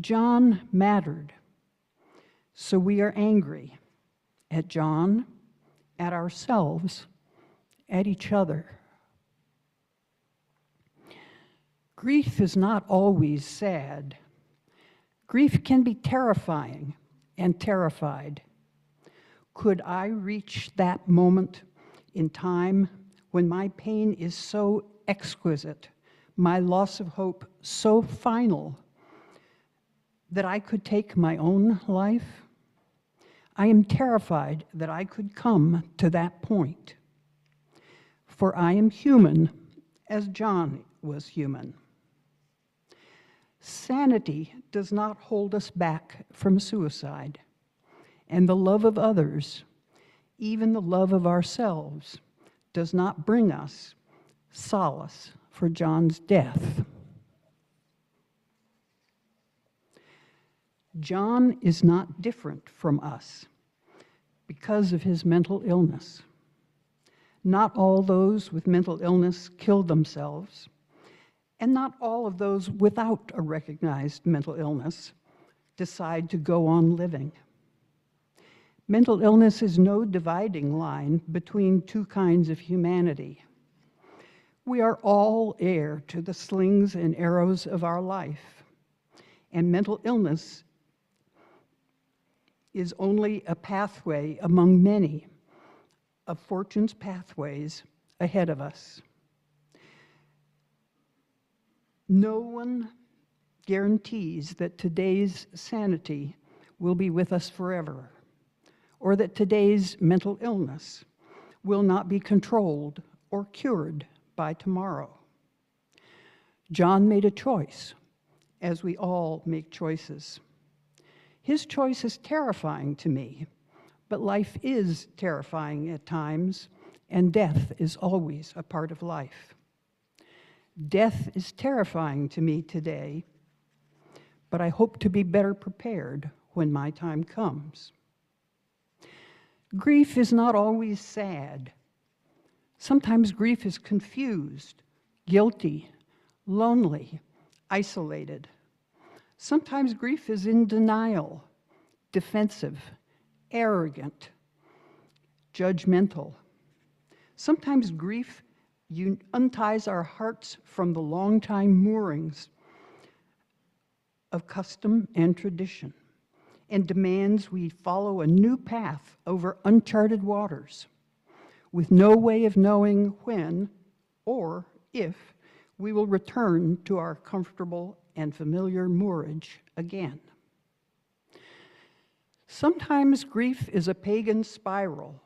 John mattered, so we are angry at John, at ourselves, at each other. Grief is not always sad. Grief can be terrifying and terrified. Could I reach that moment in time when my pain is so exquisite, my loss of hope so final, that I could take my own life? I am terrified that I could come to that point. For I am human, as John was human. Sanity does not hold us back from suicide, and the love of others, even the love of ourselves, does not bring us solace for John's death. John is not different from us because of his mental illness. Not all those with mental illness kill themselves, and not all of those without a recognized mental illness decide to go on living. Mental illness is no dividing line between two kinds of humanity. We are all heir to the slings and arrows of our life, and mental illness is only a pathway among many of fortune's pathways ahead of us. No one guarantees that today's sanity will be with us forever, or that today's mental illness will not be controlled or cured by tomorrow. John made a choice, as we all make choices. His choice is terrifying to me, but life is terrifying at times, and death is always a part of life. Death is terrifying to me today, but I hope to be better prepared when my time comes. Grief is not always sad. Sometimes grief is confused, guilty, lonely, isolated. Sometimes grief is in denial, defensive, arrogant, judgmental. Sometimes grief unties our hearts from the long-time moorings of custom and tradition and demands we follow a new path over uncharted waters with no way of knowing when or if we will return to our comfortable and familiar moorage again. Sometimes grief is a pagan spiral,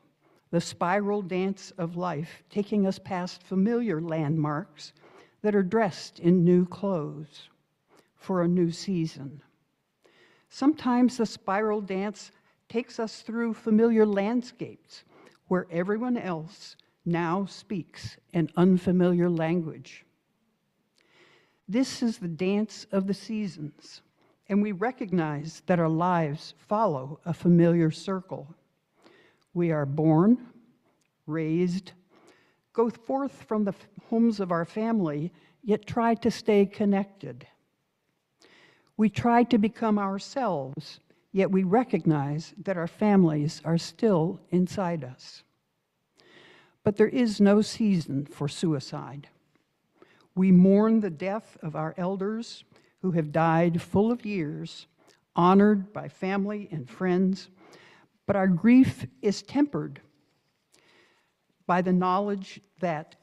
the spiral dance of life, taking us past familiar landmarks that are dressed in new clothes for a new season. Sometimes the spiral dance takes us through familiar landscapes where everyone else now speaks an unfamiliar language. This is the dance of the seasons, and we recognize that our lives follow a familiar circle. We are born, raised, go forth from the homes of our family, yet try to stay connected. We try to become ourselves, yet we recognize that our families are still inside us. But there is no season for suicide. We mourn the death of our elders who have died full of years, honored by family and friends, but our grief is tempered by the knowledge that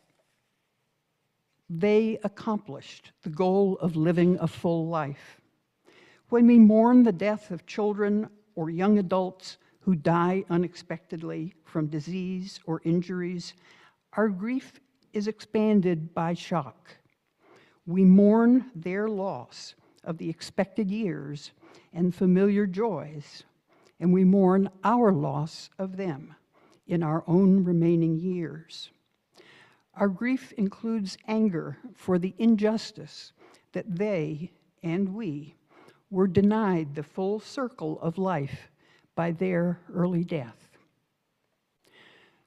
they accomplished the goal of living a full life. When we mourn the death of children or young adults who die unexpectedly from disease or injuries, our grief is expanded by shock. We mourn their loss of the expected years and familiar joys, and we mourn our loss of them in our own remaining years. Our grief includes anger for the injustice that they and we were denied the full circle of life by their early death.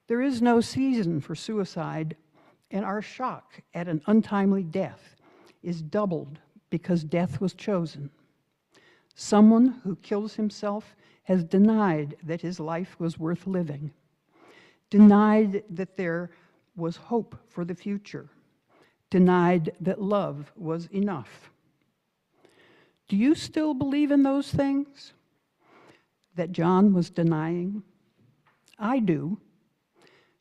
There is no season for suicide, and our shock at an untimely death is doubled because death was chosen. Someone who kills himself has denied that his life was worth living, denied that there was hope for the future, denied that love was enough. Do you still believe in those things that John was denying? I do.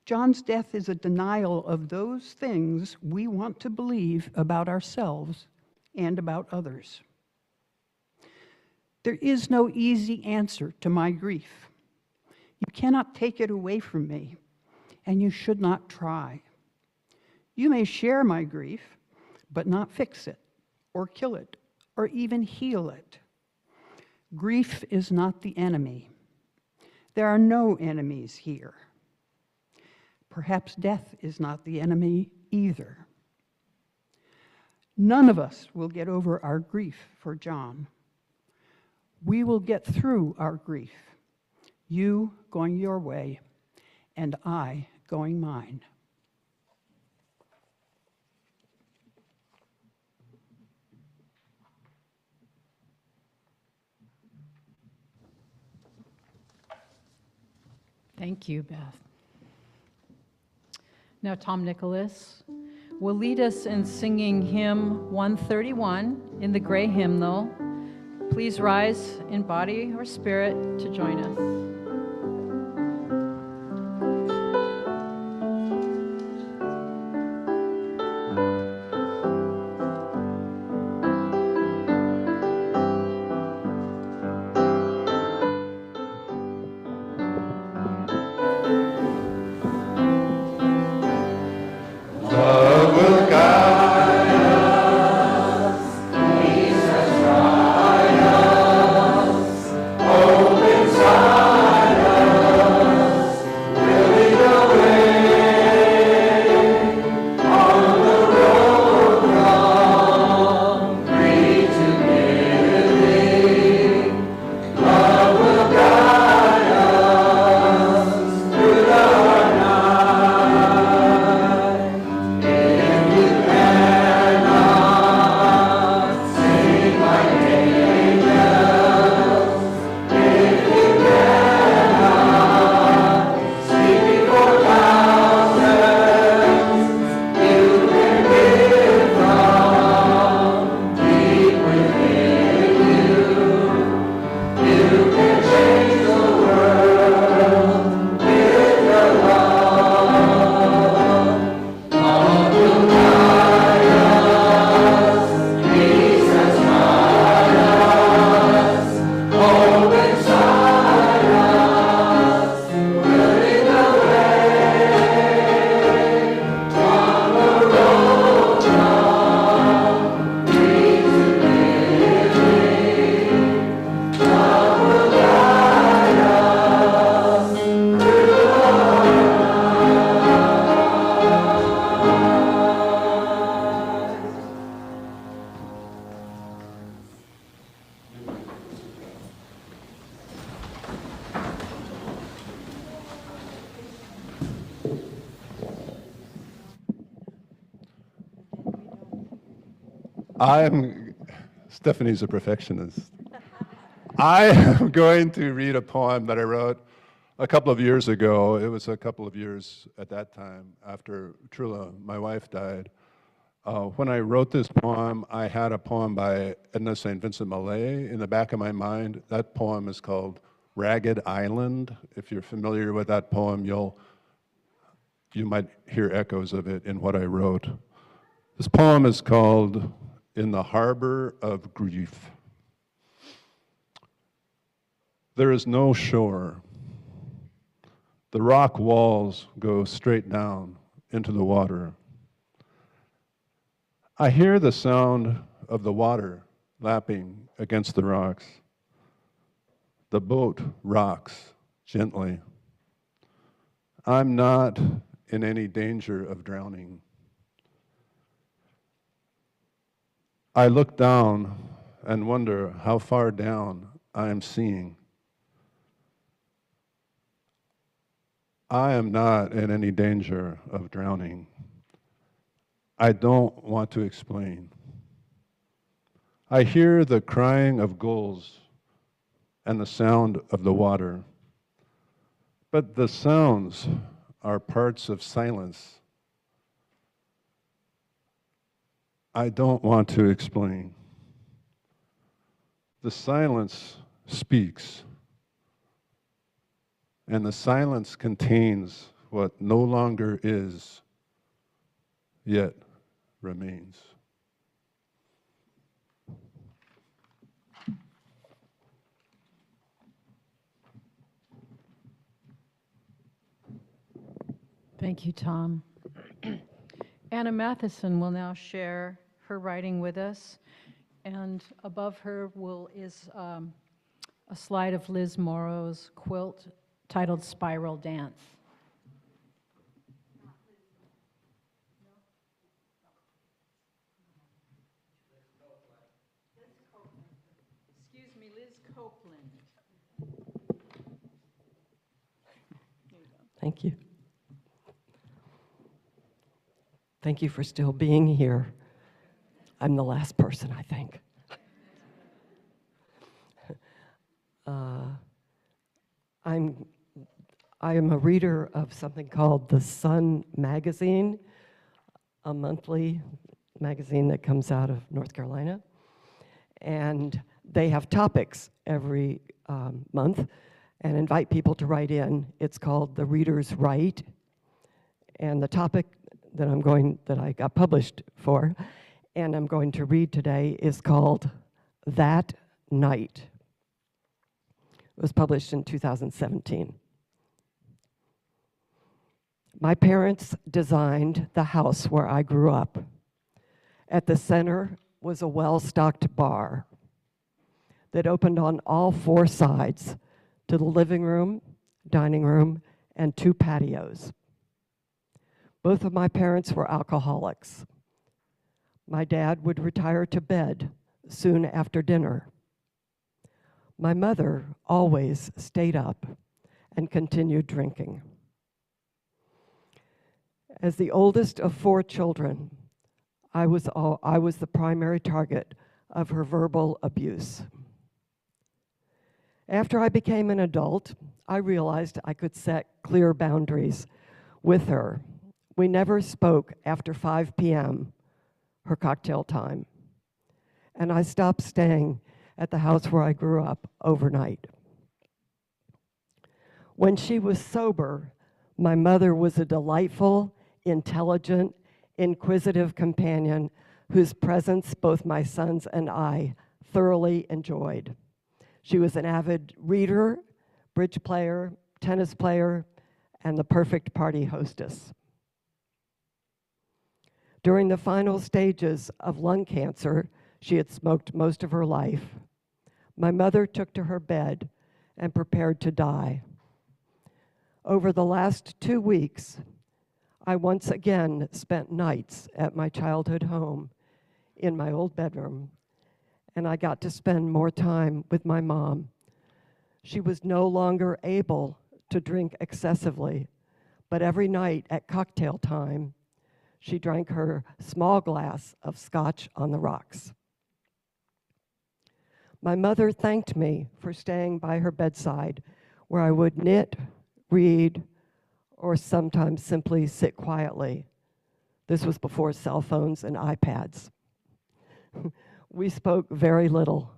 John's death is a denial of those things we want to believe about ourselves and about others. There is no easy answer to my grief. You cannot take it away from me, and you should not try. You may share my grief, but not fix it, or kill it, or even heal it. Grief is not the enemy. There are no enemies here. Perhaps death is not the enemy either. None of us will get over our grief for John. We will get through our grief, you going your way, and I going mine. Thank you, Beth. Now, Tom Nicholas will lead us in singing hymn 131 in the gray hymnal. Please rise in body or spirit to join us. Steffany's a perfectionist. I am going to read a poem that I wrote a couple of years ago. It was a couple of years at that time after Trula, my wife, died. When I wrote this poem, I had a poem by Edna St. Vincent Millay in the back of my mind. That poem is called Ragged Island. If you're familiar with that poem, you might hear echoes of it in what I wrote. This poem is called In the Harbor of Grief. There is no shore. The rock walls go straight down into the water. I hear the sound of the water lapping against the rocks. The boat rocks gently. I'm not in any danger of drowning. I look down and wonder how far down I am seeing. I am not in any danger of drowning. I don't want to explain. I hear the crying of gulls and the sound of the water, but the sounds are parts of silence. I don't want to explain. The silence speaks, and the silence contains what no longer is, yet remains. Thank you, Tom. Anna Matheson will now share her writing with us, and above her is a slide of Liz Morrow's quilt titled Spiral Dance. Excuse me, Liz Thank you. Thank you for still being here. I'm the last person, I think. I am a reader of something called The Sun magazine, a monthly magazine that comes out of North Carolina. And they have topics every month and invite people to write in. It's called The Reader's Right. And the topic that I got published for and I'm going to read today is called That Night. It was published in 2017. My parents designed the house where I grew up. At the center was a well-stocked bar that opened on all four sides to the living room, dining room, and two patios. Both of my parents were alcoholics. My dad would retire to bed soon after dinner. My mother always stayed up and continued drinking. As the oldest of four children, I was the primary target of her verbal abuse. After I became an adult, I realized I could set clear boundaries with her. We never spoke after 5 p.m., her cocktail time, and I stopped staying at the house where I grew up overnight. When she was sober, my mother was a delightful, intelligent, inquisitive companion whose presence both my sons and I thoroughly enjoyed. She was an avid reader, bridge player, tennis player, and the perfect party hostess. During the final stages of lung cancer, she had smoked most of her life. My mother took to her bed and prepared to die. Over the last 2 weeks, I once again spent nights at my childhood home in my old bedroom, and I got to spend more time with my mom. She was no longer able to drink excessively, but every night at cocktail time, she drank her small glass of scotch on the rocks. My mother thanked me for staying by her bedside, where I would knit, read, or sometimes simply sit quietly. This was before cell phones and iPads. We spoke very little.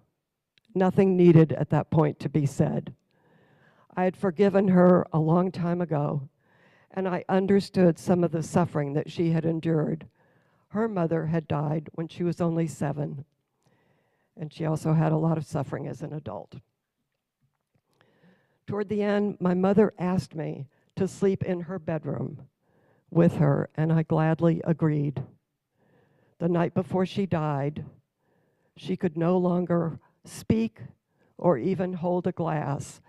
Nothing needed at that point to be said. I had forgiven her a long time ago, and I understood some of the suffering that she had endured. Her mother had died when she was only 7, and she also had a lot of suffering as an adult. Toward the end, my mother asked me to sleep in her bedroom with her, and I gladly agreed. The night before she died, she could no longer speak or even hold a glass,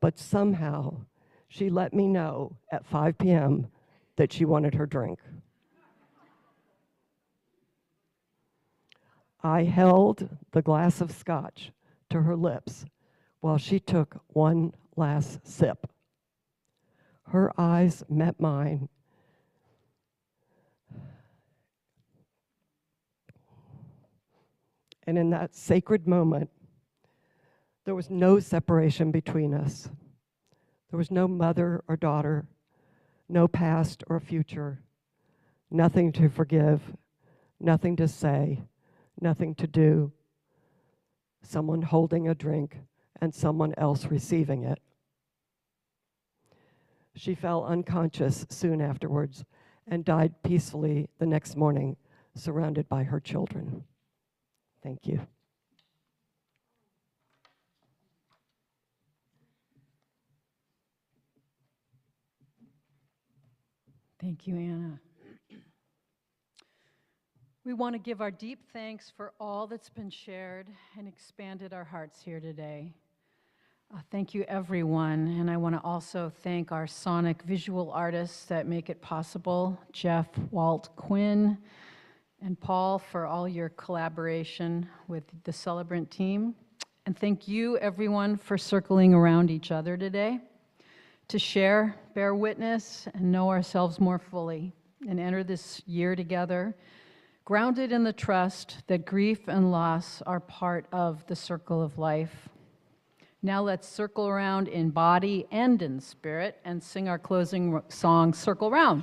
but somehow she let me know at 5 p.m. that she wanted her drink. I held the glass of scotch to her lips while she took one last sip. Her eyes met mine. And in that sacred moment, there was no separation between us. There was no mother or daughter, no past or future, nothing to forgive, nothing to say, nothing to do. Someone holding a drink and someone else receiving it. She fell unconscious soon afterwards and died peacefully the next morning, surrounded by her children. Thank you. Thank you, Anna. We want to give our deep thanks for all that's been shared and expanded our hearts here today. Thank you, everyone. And I want to also thank our sonic visual artists that make it possible, Jeff, Walt, Quinn, and Paul, for all your collaboration with the Celebrant team. And thank you, everyone, for circling around each other today to share, bear witness, and know ourselves more fully, and enter this year together, grounded in the trust that grief and loss are part of the circle of life. Now let's circle around in body and in spirit and sing our closing song, Circle Round.